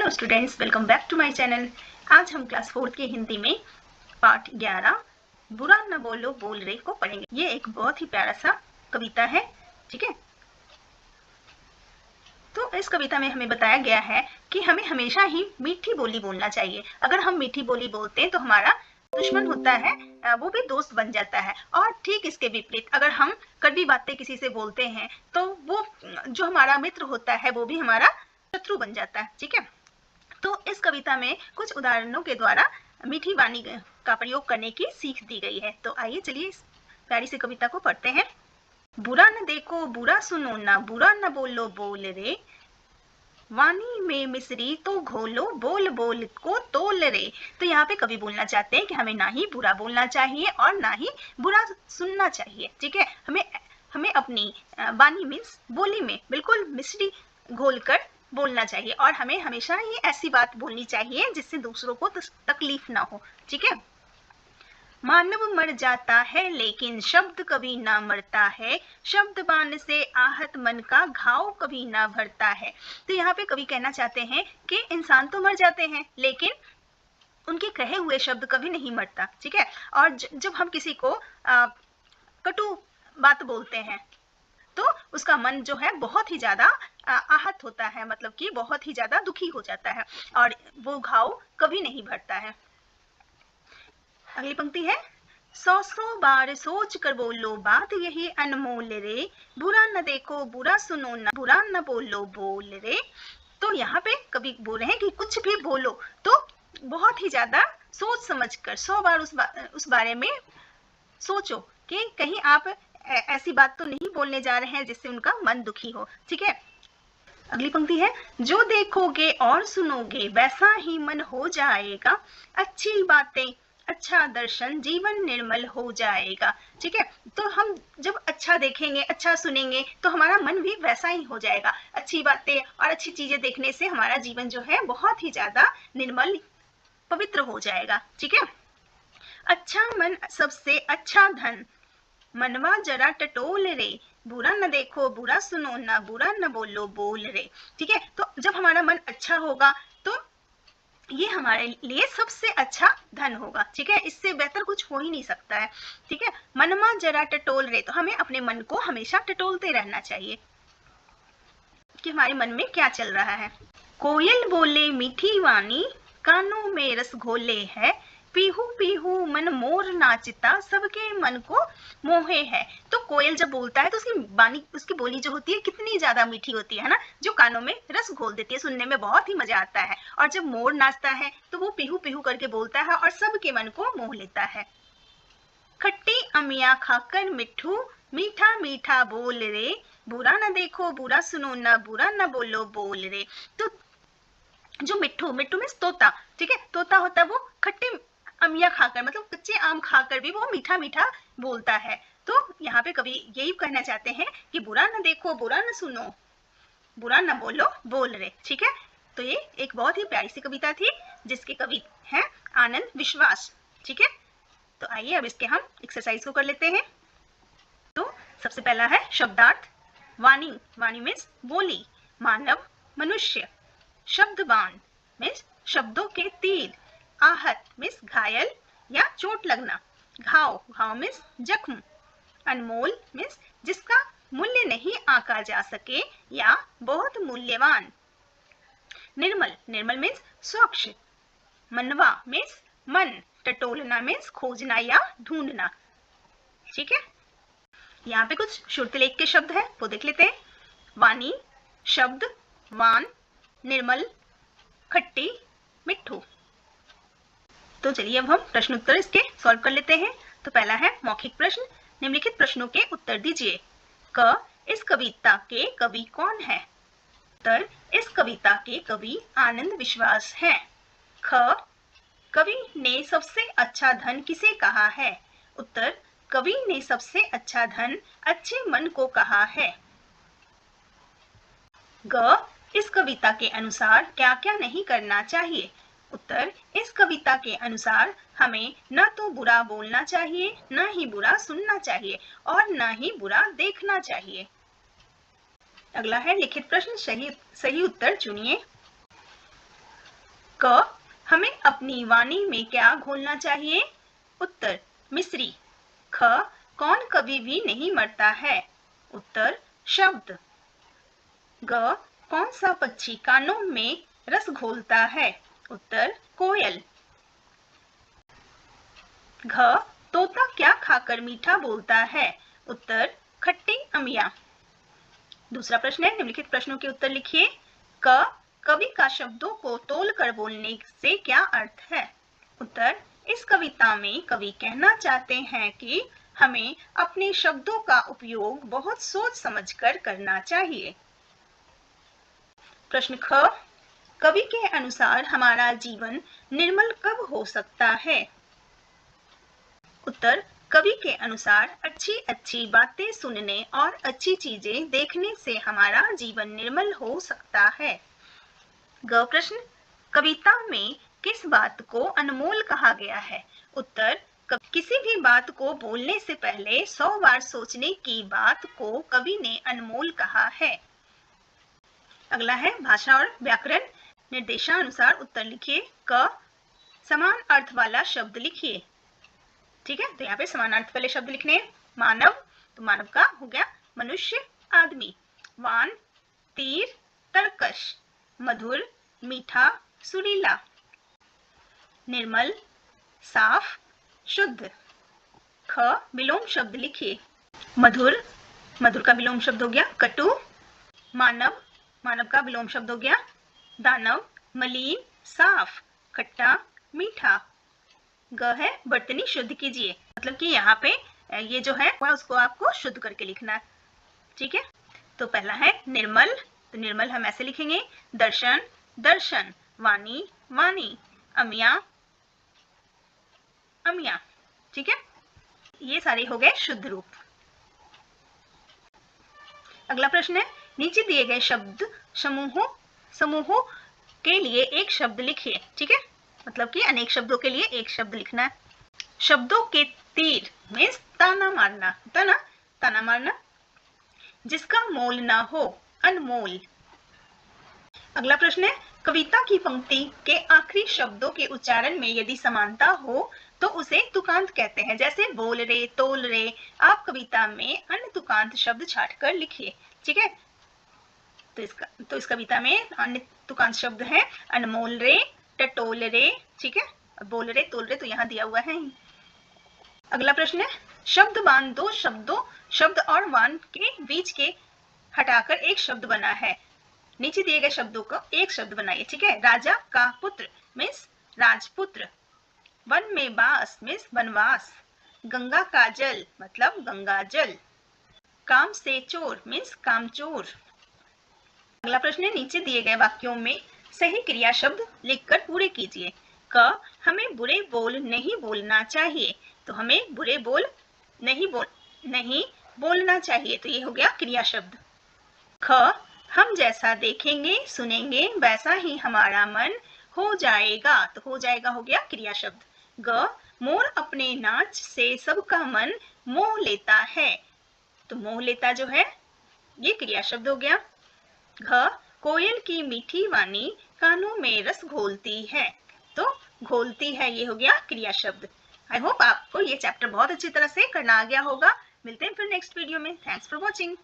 Hello students, welcome back to my channel. आज हम class 4 की हिंदी में पाठ 11 बुरा न बोलो बोल रे को पढ़ेंगे। ये एक बहुत ही प्यारा सा कविता है, ठीक है। तो इस कविता में हमें बताया गया है कि हमें हमेशा ही मीठी बोली बोलना चाहिए। अगर हम मीठी बोली बोलते हैं तो हमारा दुश्मन होता है वो भी दोस्त बन जाता है, और ठीक इसके विपरीत अगर हम कड़वी बातें किसी से बोलते हैं तो वो जो हमारा मित्र होता है वो भी हमारा शत्रु बन जाता है, ठीक है। तो इस कविता में कुछ उदाहरणों के द्वारा मीठी वाणी का प्रयोग करने की सीख दी गई है। तो आइए चलिए इस प्यारी सी कविता को पढ़ते हैं। बुरा न देखो बुरा सुनो ना, बुरा न बोलो बोल रे, वाणी में मिश्री तो घोलो, बोल बोल को तोल रे। तो यहाँ पे कवि बोलना चाहते हैं कि हमें ना ही बुरा बोलना चाहिए और ना ही बुरा सुनना चाहिए, ठीक है। हमें अपनी वाणी मीन्स बोली में बिल्कुल मिश्री घोलकर बोलना चाहिए, और हमें हमेशा ही ऐसी बात बोलनी चाहिए जिससे दूसरों को तकलीफ ना हो, ठीक है। मानव मर जाता है लेकिन शब्द कभी ना मरता है, शब्द बाण से आहत मन का घाव कभी ना भरता है। तो यहाँ पे कवि कहना चाहते हैं कि इंसान तो मर जाते हैं लेकिन उनके कहे हुए शब्द कभी नहीं मरता, ठीक है। और जब हम किसी को कटु बात बोलते हैं तो उसका मन जो है बहुत ही ज्यादा आहत होता है, मतलब कि बहुत ही ज्यादा दुखी हो जाता है, और वो घाव कभी नहीं भरता है। अगली पंक्ति है, 100 बार सोच कर बोलो बात यही अनमोल रे, बुरा न देखो बुरा सुनो ना, बुरा न बोलो बोल रे। तो यहाँ पे कभी बोल रहे हैं कि कुछ भी बोलो तो बहुत ही ज्यादा सोच समझ कर 100 बार उस बारे में सोचो कि कहीं आप ऐसी बात तो नहीं बोलने जा रहे हैं जिससे उनका मन दुखी हो, ठीक है। अगली पंक्ति है, जो देखोगे और सुनोगे वैसा ही मन हो जाएगा, अच्छी बातें अच्छा दर्शन जीवन निर्मल हो जाएगा, ठीक है। तो हम जब अच्छा देखेंगे अच्छा सुनेंगे तो हमारा मन भी वैसा ही हो जाएगा। अच्छी बातें और अच्छी चीजें देखने से हमारा जीवन जो है बहुत ही ज्यादा निर्मल पवित्र हो जाएगा, ठीक है। अच्छा मन सबसे अच्छा धन, मनवा जरा टटोल रे, बुरा न देखो बुरा सुनो ना, बुरा न बोलो बोल रे, ठीक है। तो जब हमारा मन अच्छा होगा तो ये हमारे लिए सबसे अच्छा धन होगा, ठीक है। इससे बेहतर कुछ हो ही नहीं सकता है, ठीक है। मनवा जरा टटोल रे, तो हमें अपने मन को हमेशा टटोलते रहना चाहिए कि हमारे मन में क्या चल रहा है। कोयल बोले मीठी वाणी, कानों में रस घोले है, पीहू पीहू मन मोर नाचता, सबके मन को मोहे है। तो कोयल जब बोलता है तो उसकी वाणी, उसकी बोली जो होती है कितनी ज्यादा मीठी होती है ना, जो कानों में रस घोल देती है, सुनने में बहुत ही मजा आता है। और जब मोर नाचता है तो वो पीहू पीहू करके बोलता है और सबके मन को मोह लेता है। खट्टी अमिया खाकर मिठू, मीठा मीठा बोल रे, बुरा न देखो बुरा सुनो ना, बुरा न बोलो बोल रे। तो जो मिट्ठू, मिट्ठू मीन्स तोता, ठीक है। तोता होता है वो खट्टी अमिया खाकर, मतलब कच्चे आम खाकर भी वो मीठा मीठा बोलता है। तो यहाँ पे कवि यही कहना चाहते हैं कि बुरा न देखो बुरा न सुनो, बुरा न बोलो बोल रे, ठीक है। तो ये एक बहुत ही प्यारी सी कविता थी जिसके कवि हैं आनंद विश्वास, ठीक है। तो आइए अब इसके हम एक्सरसाइज को कर लेते हैं। तो सबसे पहला है शब्दार्थ। वाणी, वाणी मीन्स बोली, मानव मनुष्य, शब्दबाण मीन्स शब्दों के तीर, आहत मीन्स घायल या चोट लगना, घाव, घाव मीन्स जख्म, अनमोल मीन्स जिसका मूल्य नहीं आंका जा सके या बहुत मूल्यवान, निर्मल, निर्मल मीन्स स्वच्छ, मनवा मीन्स मन, टटोलना मीन्स खोजना या ढूंढना, ठीक है। यहाँ पे कुछ श्रुतिलेख के शब्द है वो देख लेते हैं। वाणी, शब्द, वान, निर्मल, खट्टी, मिट्ठू। तो चलिए अब हम प्रश्न उत्तर इसके सॉल्व कर लेते हैं। तो पहला है मौखिक प्रश्न, निम्नलिखित प्रश्नों के उत्तर दीजिए। क, इस कविता के कवि कौन है? उत्तर, इस कविता के कवि आनंद विश्वास हैं। ख, कवि ने सबसे अच्छा धन किसे कहा है? उत्तर, कवि ने सबसे अच्छा धन अच्छे मन को कहा है। ग, इस कविता के अनुसार क्या क्या नहीं करना चाहिए? उत्तर, इस कविता के अनुसार हमें न तो बुरा बोलना चाहिए, न ही बुरा सुनना चाहिए और न ही बुरा देखना चाहिए। अगला है लिखित प्रश्न, सही उत्तर चुनिए। क, हमें अपनी वाणी में क्या घोलना चाहिए? उत्तर, मिश्री। ख, कौन कभी भी नहीं मरता है? उत्तर, शब्द। ग, कौन सा पक्षी कानों में रस घोलता है? उत्तर, कोयल। घ, तोता क्या खाकर मीठा बोलता है? उत्तर, खट्टी अमिया। दूसरा प्रश्न है, निम्नलिखित प्रश्नों के उत्तर लिखिए। क, कवि का शब्दों को तोलकर बोलने से क्या अर्थ है? उत्तर, इस कविता में कवि कहना चाहते हैं कि हमें अपने शब्दों का उपयोग बहुत सोच समझकर करना चाहिए। प्रश्न ख, कवि के अनुसार हमारा जीवन निर्मल कब हो सकता है? उत्तर, कवि के अनुसार अच्छी अच्छी बातें सुनने और अच्छी चीजें देखने से हमारा जीवन निर्मल हो सकता है। ग प्रश्न, कविता में किस बात को अनमोल कहा गया है? उत्तर, किसी भी बात को बोलने से पहले 100 बार सोचने की बात को कवि ने अनमोल कहा है। अगला है भाषा और व्याकरण निर्देशानुसार उत्तर लिखिए। क, समान अर्थ वाला शब्द लिखिए। ठीक है, तो यहाँ पे समान अर्थ वाले शब्द लिखने हैं। मानव, तो मानव का हो गया मनुष्य, आदमी। वान, तीर, तरकश। मधुर, मीठा, सुरीला। निर्मल, साफ, शुद्ध। ख, विलोम शब्द लिखिए। मधुर, मधुर का विलोम शब्द हो गया कटु। मानव, मानव का विलोम शब्द हो गया दानव। मलिन, साफ, खट्टा, मीठा। ग है बर्तनी शुद्ध कीजिए, मतलब कि यहाँ पे ये जो है उसको आपको शुद्ध करके लिखना है। ठीक है, तो पहला है निर्मल, तो निर्मल हम ऐसे लिखेंगे। दर्शन, दर्शन। वाणी, वाणी। अमिया, अमिया। ठीक है, ये सारे हो गए शुद्ध रूप। अगला प्रश्न है, नीचे दिए गए शब्द समूहों के लिए एक शब्द लिखिए। ठीक है, मतलब कि अनेक शब्दों के लिए एक शब्द लिखना है। शब्दों के तीर मीन्स ताना मारना, होता ना, ताना मारना। जिसका मोल ना हो, अनमोल। अगला प्रश्न है, कविता की पंक्ति के आखिरी शब्दों के उच्चारण में यदि समानता हो तो उसे तुकांत कहते हैं। जैसे बोल रे, तोल रे। आप कविता में अन्य तुकांत शब्द छांटकर लिखिए। ठीक है, तो इस कविता में अन्य तुकांत शब्द है अनमोल रे, टटोल रे। ठीक है, बोल रे, तोल रे तो यहाँ दिया हुआ है। अगला प्रश्न है, शब्द बान दो शब्द और वान के बीच के हटाकर एक शब्द बना है। नीचे दिए गए शब्दों को एक शब्द बनाइए। ठीक है, राजा का पुत्र मीन्स राजपुत्र। वन में बास मीन्स वनवास। गंगा का जल मतलब गंगा जल। काम से चोर मीन्स कामचोर। अगला प्रश्न है, नीचे दिए गए वाक्यों में सही क्रिया शब्द लिखकर पूरे कीजिए। क, हमें बुरे बोल नहीं बोलना चाहिए, तो हमें बुरे बोल नहीं बोलना चाहिए, तो ये हो गया क्रिया शब्द। ख, हम जैसा देखेंगे सुनेंगे वैसा ही हमारा मन हो जाएगा, तो हो जाएगा हो गया क्रिया शब्द। ग, मोर अपने नाच से सबका मन मोह लेता है, तो मोह लेता जो है ये क्रिया शब्द हो गया। घ, कोयल की मीठी वाणी कानों में रस घोलती है, तो घोलती है ये हो गया क्रिया शब्द। आई होप आपको ये चैप्टर बहुत अच्छी तरह से करना आ गया होगा। मिलते हैं फिर नेक्स्ट वीडियो में। Thanks for watching.